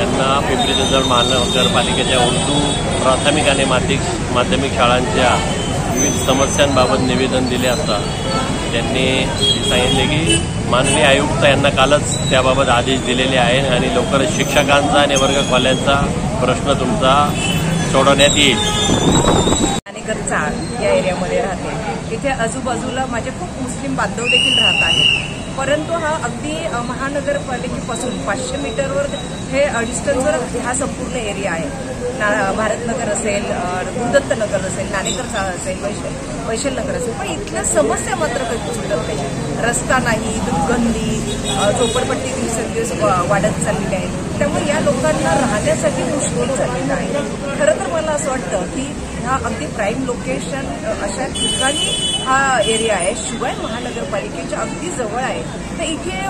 यांना पिंपरी चिंचवड महानगरपालिकेच्या उर्दू प्राथमिक आणि माध्यमिक शाळांच्या विविध समस्यांबाबत निवेदन दिले असता त्यांनी सांगितले की माननीय आयुक्त यांना कालच त्याबाबत आदेश दिलेले आहेत आणि लवकरच शिक्षकांचा आणि वर्गखोल्यांचा प्रश्न तुमचा सोडवण्यात येईल। या एरियामध्ये राहते, इथे आजूबाजूला माझे खूप मुस्लिम बांधव देखील राहत आहेत, परंतु हा अगदी महानगरपालिकेपासून 500 मीटरवर हे डिस्टन्सवर हा संपूर्ण एरिया आहे। भारतनगर असेल, गुरुदत्तनगर असेल, नाणेकर असेल, वैशलनगर असेल, पण इथल्या समस्या मात्र काही सुटत नाही। रस्ता नाही, दुर्गंधी, झोपडपट्टी दिवसेंदिवस वाढत चाललेली आहे, त्यामुळे या लोकांना राहण्यासाठी मुश्किल झालेलं आहे। खरं तर मला असं वाटतं की हा अगदी प्राईम लोकेशन अशा ठिकाणी हा एरिया आहे, शिवाय महानगरपालिकेच्या अगदी जवळ आहे, तर इथे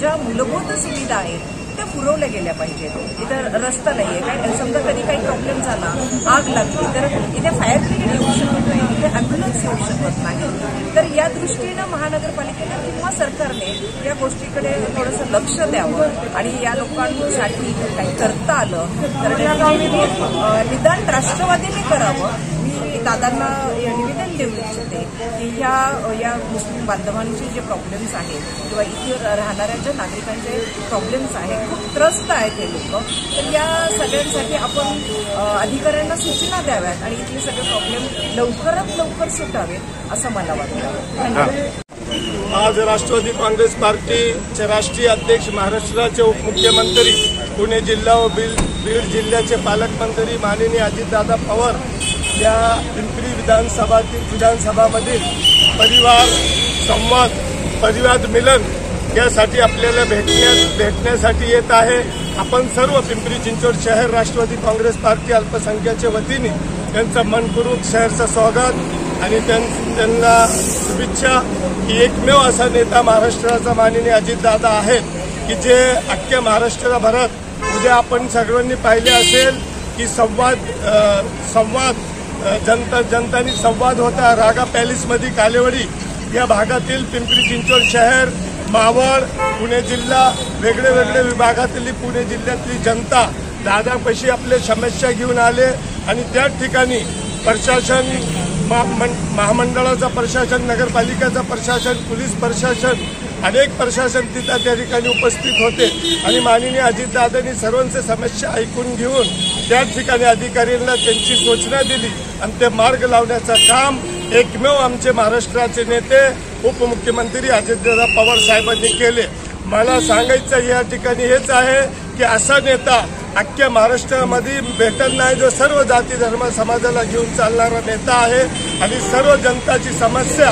ज्या मूलभूत सुविधा आहेत त्या पुरवल्या गेल्या पाहिजेत। इथं रस्ता नाहीये, काय समजा कधी काही प्रॉब्लेम झाला, आग लागली तर इथे फायर ब्रिगेड येऊ शकत नाही, इथे अँब्युलन्स येऊ शकत नाही। तर या दृष्टीनं महानगरपालिकेने किंवा सरकारने या गोष्टीकडे थोडंसं लक्ष द्यावं आणि या लोकांसाठी काही करता आलं तर निदान राष्ट्रवादीने करावं। मी दादांना निवेदन देऊ इच्छिते की या मुस्लिम बांधवांचे जे प्रॉब्लेम्स आहेत किंवा इथे राहणाऱ्या ज्या नागरिकांचे प्रॉब्लेम्स आहेत, खूप त्रस्त आहेत हे लोक, तर या सगळ्यांसाठी आपण अधिकाऱ्यांना सूचना द्याव्यात आणि इथले सगळे प्रॉब्लेम लवकरात लवकर सुटावेत असं मला वाटतं। धन्यवाद। आज राष्ट्रवादी काँग्रेस पार्टीचे राष्ट्रीय अध्यक्ष, महाराष्ट्राचे उपमुख्यमंत्री, पुणे जिल्हा व बीड जिल्ह्याचे पालकमंत्री माननीय अजितदादा पवार या पिंपरी विधानसभामधील परिवार संवाद, परिवार मिलन यासाठी आपल्याला भेटण्यासाठी येत आहे। आपण सर्व पिंपरी चिंचवड शहर राष्ट्रवादी काँग्रेस पार्टी अल्पसंख्याकच्या वतीने त्यांचं मनपूर्वक शहरचं स्वागत आणि त्यांना शुभेच्छा की एकमेव असा नेता महाराष्ट्राचा माननीय अजितदादा आहेत की जे अख्ख्या महाराष्ट्रभरात उद्या आपण सर्वांनी पाहिले असेल की संवाद जनतांनी संवाद होता। रागा पॅलेसमध्ये कालेवाडी या भागातील पिंपरी चिंचवड शहर, मावळ, पुणे जिल्हा, वेगळे विभागातील पुणे जिल्ह्यातली जनता दादापाशी आपल्या समस्या घेऊन आले आणि त्या ठिकाणी प्रशासन, महामंडळाचा प्रशासन, नगरपालिकेचा प्रशासन, पोलीस प्रशासन, अनेक प्रशासन तिथं त्या ठिकाणी उपस्थित होते आणि माननीय अजितदादांनी सर्वांच्या समस्या ऐकून घेऊन त्या ठिकाणी अधिकाऱ्यांना त्यांची सूचना दिली आणि ते मार्ग लावण्याचं काम एकमेव आमचे महाराष्ट्राचे नेते उपमुख्यमंत्री अजितदादा पवार साहेबांनी केले। मला सांगायचं या ठिकाणी हेच आहे की असा नेता अख्ख्या महाराष्ट्रामध्ये भेटत नाही, जो सर्व जाती धर्म समाजाला घेऊन चालणारा नेता आहे आणि सर्व जनताची समस्या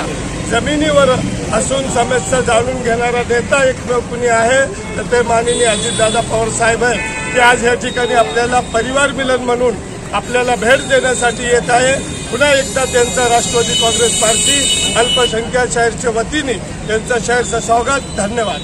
जमिनीवर असून समस्या जाणून घेणारा नेता एकमेव कुणी आहे तर ते माननीय अजितदादा पवार साहेब आहे। ते आज या ठिकाणी आपल्याला परिवार मिलन म्हणून आपल्याला भेट देण्यासाठी येत आहे। पुन्हा एकदा त्यांचा राष्ट्रवादी काँग्रेस पार्टी अल्पसंख्याक शहरच्या वतीने त्यांचं शहरचं स्वागत। धन्यवाद।